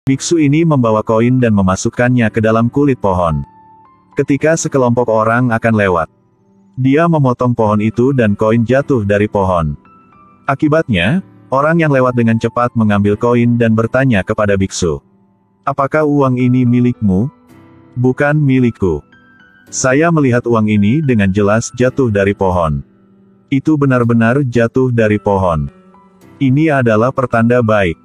Biksu ini membawa koin dan memasukkannya ke dalam kulit pohon. Ketika sekelompok orang akan lewat, dia memotong pohon itu dan koin jatuh dari pohon. Akibatnya, orang yang lewat dengan cepat mengambil koin dan bertanya kepada biksu, "Apakah uang ini milikmu?" "Bukan milikku. Saya melihat uang ini dengan jelas jatuh dari pohon. Itu benar-benar jatuh dari pohon. Ini adalah pertanda baik.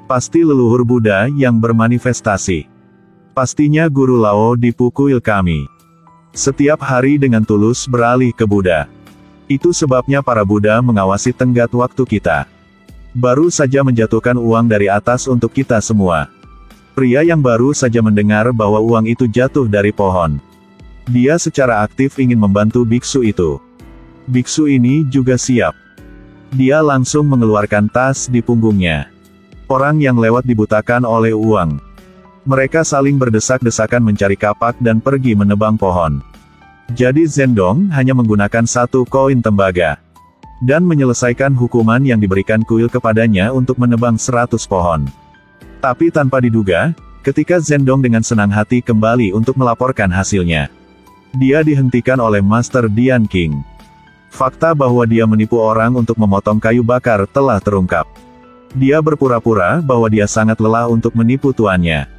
Pasti leluhur Buddha yang bermanifestasi. Pastinya guru Lao dipukul kami. Setiap hari dengan tulus beralih ke Buddha. Itu sebabnya para Buddha mengawasi tenggat waktu kita. Baru saja menjatuhkan uang dari atas untuk kita semua." Pria yang baru saja mendengar bahwa uang itu jatuh dari pohon. Dia secara aktif ingin membantu biksu itu. Biksu ini juga siap. Dia langsung mengeluarkan tas di punggungnya. Orang yang lewat dibutakan oleh uang. Mereka saling berdesak-desakan mencari kapak dan pergi menebang pohon. Jadi Zhendong hanya menggunakan 1 koin tembaga. Dan menyelesaikan hukuman yang diberikan kuil kepadanya untuk menebang 100 pohon. Tapi tanpa diduga, ketika Zhendong dengan senang hati kembali untuk melaporkan hasilnya, dia dihentikan oleh Master Dian King. Fakta bahwa dia menipu orang untuk memotong kayu bakar telah terungkap. Dia berpura-pura bahwa dia sangat lelah untuk menipu tuannya.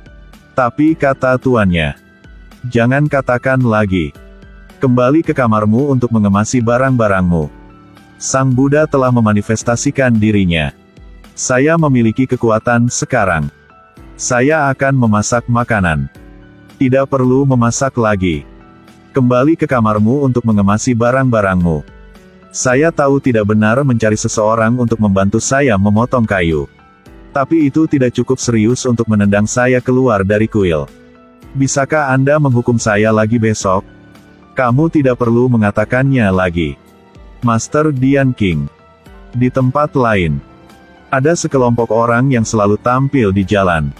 Tapi kata tuannya, "Jangan katakan lagi. Kembali ke kamarmu untuk mengemasi barang-barangmu. Sang Buddha telah memanifestasikan dirinya. Saya memiliki kekuatan sekarang. Saya akan memasak makanan. Tidak perlu memasak lagi. Kembali ke kamarmu untuk mengemasi barang-barangmu. Saya tahu tidak benar mencari seseorang untuk membantu saya memotong kayu. Tapi itu tidak cukup serius untuk menendang saya keluar dari kuil. Bisakah Anda menghukum saya lagi besok? Kamu tidak perlu mengatakannya lagi." Master Dian King. Di tempat lain, ada sekelompok orang yang selalu tampil di jalan.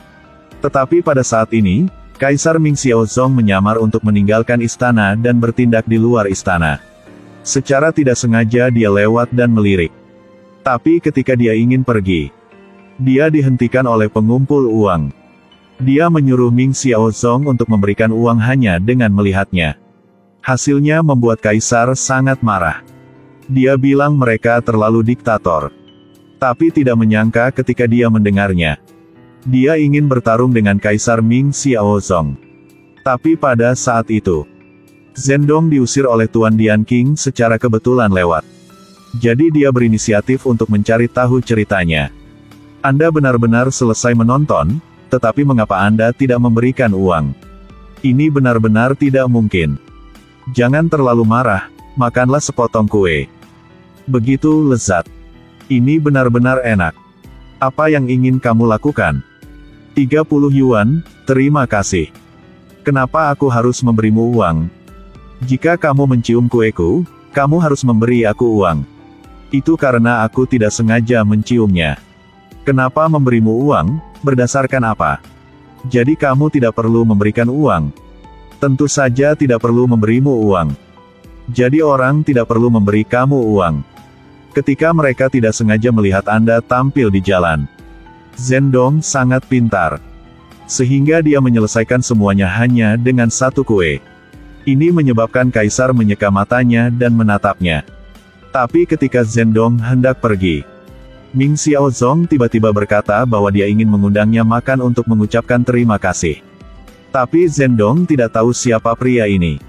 Tetapi pada saat ini, Kaisar Ming Xiaozong menyamar untuk meninggalkan istana dan bertindak di luar istana. Secara tidak sengaja dia lewat dan melirik. Tapi ketika dia ingin pergi, dia dihentikan oleh pengumpul uang. Dia menyuruh Ming Xiaozong untuk memberikan uang hanya dengan melihatnya. Hasilnya membuat Kaisar sangat marah. Dia bilang mereka terlalu diktator. Tapi tidak menyangka ketika dia mendengarnya. Dia ingin bertarung dengan Kaisar Ming Xiaozong. Tapi pada saat itu, Zhendong diusir oleh Tuan Dian King secara kebetulan lewat. Jadi dia berinisiatif untuk mencari tahu ceritanya. Anda benar-benar selesai menonton, tetapi mengapa Anda tidak memberikan uang? Ini benar-benar tidak mungkin. Jangan terlalu marah, makanlah sepotong kue. Begitu lezat. Ini benar-benar enak. Apa yang ingin kamu lakukan? 30 yuan, terima kasih. Kenapa aku harus memberimu uang? Jika kamu mencium kueku, kamu harus memberi aku uang. Itu karena aku tidak sengaja menciumnya. Kenapa memberimu uang? Berdasarkan apa? Jadi kamu tidak perlu memberikan uang. Tentu saja tidak perlu memberimu uang. Jadi orang tidak perlu memberi kamu uang. Ketika mereka tidak sengaja melihat Anda tampil di jalan. Zhendong sangat pintar. Sehingga dia menyelesaikan semuanya hanya dengan 1 kue. Ini menyebabkan Kaisar menyeka matanya dan menatapnya. Tapi ketika Zhendong hendak pergi, Ming Xiaozong tiba-tiba berkata bahwa dia ingin mengundangnya makan untuk mengucapkan terima kasih. Tapi Zhendong tidak tahu siapa pria ini.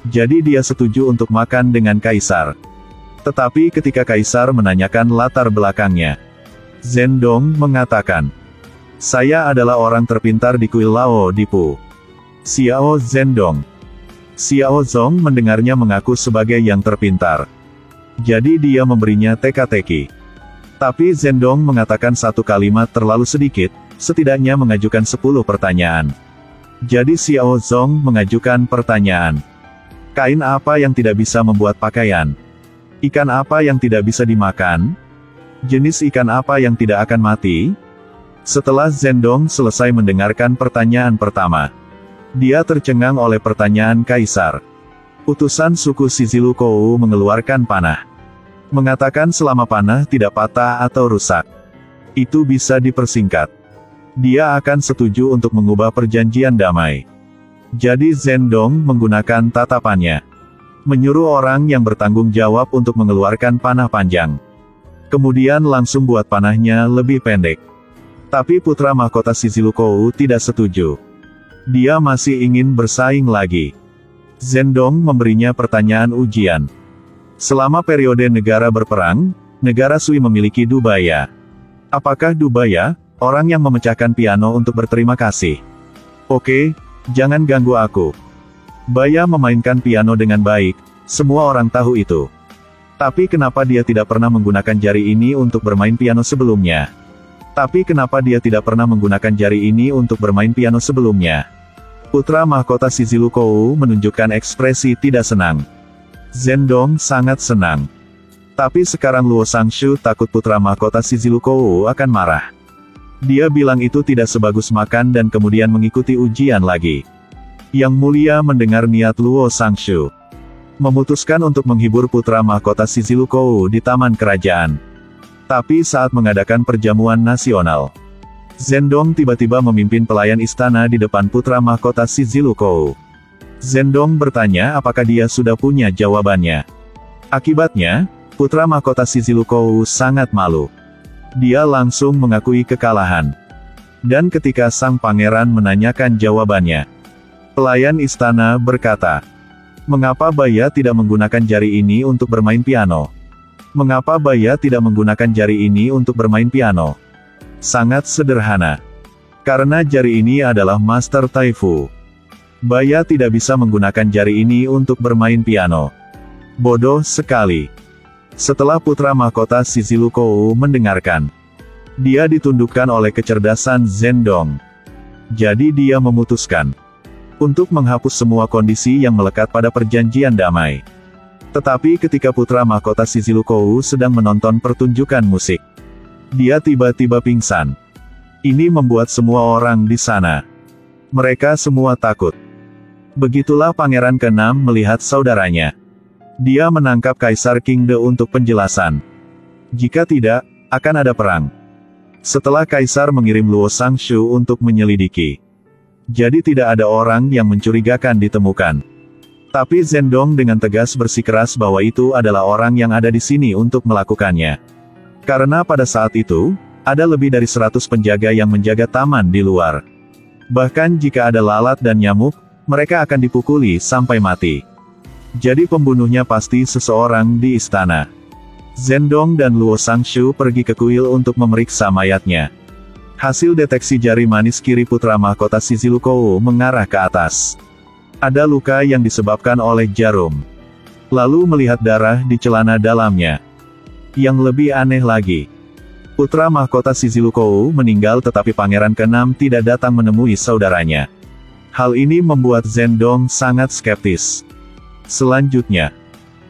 Jadi dia setuju untuk makan dengan Kaisar. Tetapi ketika Kaisar menanyakan latar belakangnya, Zhendong mengatakan, "Saya adalah orang terpintar di kuil Lao Dipu. Xiao Zhendong." Xiaozong mendengarnya mengaku sebagai yang terpintar. Jadi dia memberinya teka-teki. Tapi Zhendong mengatakan 1 kalimat terlalu sedikit, setidaknya mengajukan 10 pertanyaan. Jadi Xiaozong mengajukan pertanyaan. Kain apa yang tidak bisa membuat pakaian? Ikan apa yang tidak bisa dimakan? Jenis ikan apa yang tidak akan mati? Setelah Zhendong selesai mendengarkan pertanyaan pertama, dia tercengang oleh pertanyaan Kaisar. Utusan suku Shizilukou mengeluarkan panah. Mengatakan selama panah tidak patah atau rusak, itu bisa dipersingkat. dia akan setuju untuk mengubah perjanjian damai. Jadi Zhendong menggunakan tatapannya, menyuruh orang yang bertanggung jawab untuk mengeluarkan panah panjang. Kemudian langsung buat panahnya lebih pendek. Tapi putra mahkota Shichibukou tidak setuju. Dia masih ingin bersaing lagi. Zhendong memberinya pertanyaan ujian. Selama periode negara berperang, negara Sui memiliki Dubaya. Apakah Dubaya, orang yang memecahkan piano untuk berterima kasih? Oke, jangan ganggu aku. Baya memainkan piano dengan baik, semua orang tahu itu. Tapi kenapa dia tidak pernah menggunakan jari ini untuk bermain piano sebelumnya? Tapi kenapa dia tidak pernah menggunakan jari ini untuk bermain piano sebelumnya? Putra mahkota Shichibukou menunjukkan ekspresi tidak senang. Zhendong sangat senang. Tapi sekarang Luo Sangshu takut putra mahkota Shichibukou akan marah. Dia bilang itu tidak sebagus makan dan kemudian mengikuti ujian lagi. Yang mulia mendengar niat Luo Sangshu, memutuskan untuk menghibur putra mahkota Shichibukou di taman kerajaan. Tapi saat mengadakan perjamuan nasional, Zhendong tiba-tiba memimpin pelayan istana di depan putra mahkota Shichibukou. Zhendong bertanya apakah dia sudah punya jawabannya. Akibatnya, putra mahkota Shichibukou sangat malu. Dia langsung mengakui kekalahan. Dan ketika sang pangeran menanyakan jawabannya, pelayan istana berkata, "Mengapa Baya tidak menggunakan jari ini untuk bermain piano? Mengapa Baya tidak menggunakan jari ini untuk bermain piano?" Sangat sederhana. Karena jari ini adalah Master Taifu. Baya tidak bisa menggunakan jari ini untuk bermain piano. Bodoh sekali. Setelah putra mahkota Shichibukou mendengarkan, dia ditundukkan oleh kecerdasan Zhendong. Jadi dia memutuskan untuk menghapus semua kondisi yang melekat pada perjanjian damai. Tetapi ketika putra mahkota Shichibukou sedang menonton pertunjukan musik, dia tiba-tiba pingsan. Ini membuat semua orang di sana, mereka semua takut. Begitulah Pangeran ke-6 melihat saudaranya. Dia menangkap Kaisar King De untuk penjelasan. Jika tidak, akan ada perang. Setelah Kaisar mengirim Luo Sangshu untuk menyelidiki, jadi tidak ada orang yang mencurigakan ditemukan. Tapi Zhendong dengan tegas bersikeras bahwa itu adalah orang yang ada di sini untuk melakukannya. Karena pada saat itu, ada lebih dari 100 penjaga yang menjaga taman di luar. Bahkan jika ada lalat dan nyamuk, mereka akan dipukuli sampai mati. Jadi pembunuhnya pasti seseorang di istana. Zhendong dan Luo Sangshu pergi ke kuil untuk memeriksa mayatnya. Hasil deteksi jari manis kiri putra mahkota Shichibukou mengarah ke atas. Ada luka yang disebabkan oleh jarum. Lalu melihat darah di celana dalamnya. Yang lebih aneh lagi, putra mahkota Shichibukou meninggal tetapi pangeran ke-6 tidak datang menemui saudaranya. Hal ini membuat Zhendong sangat skeptis. Selanjutnya,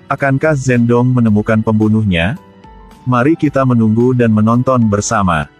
akankah Zhendong menemukan pembunuhnya? Mari kita menunggu dan menonton bersama.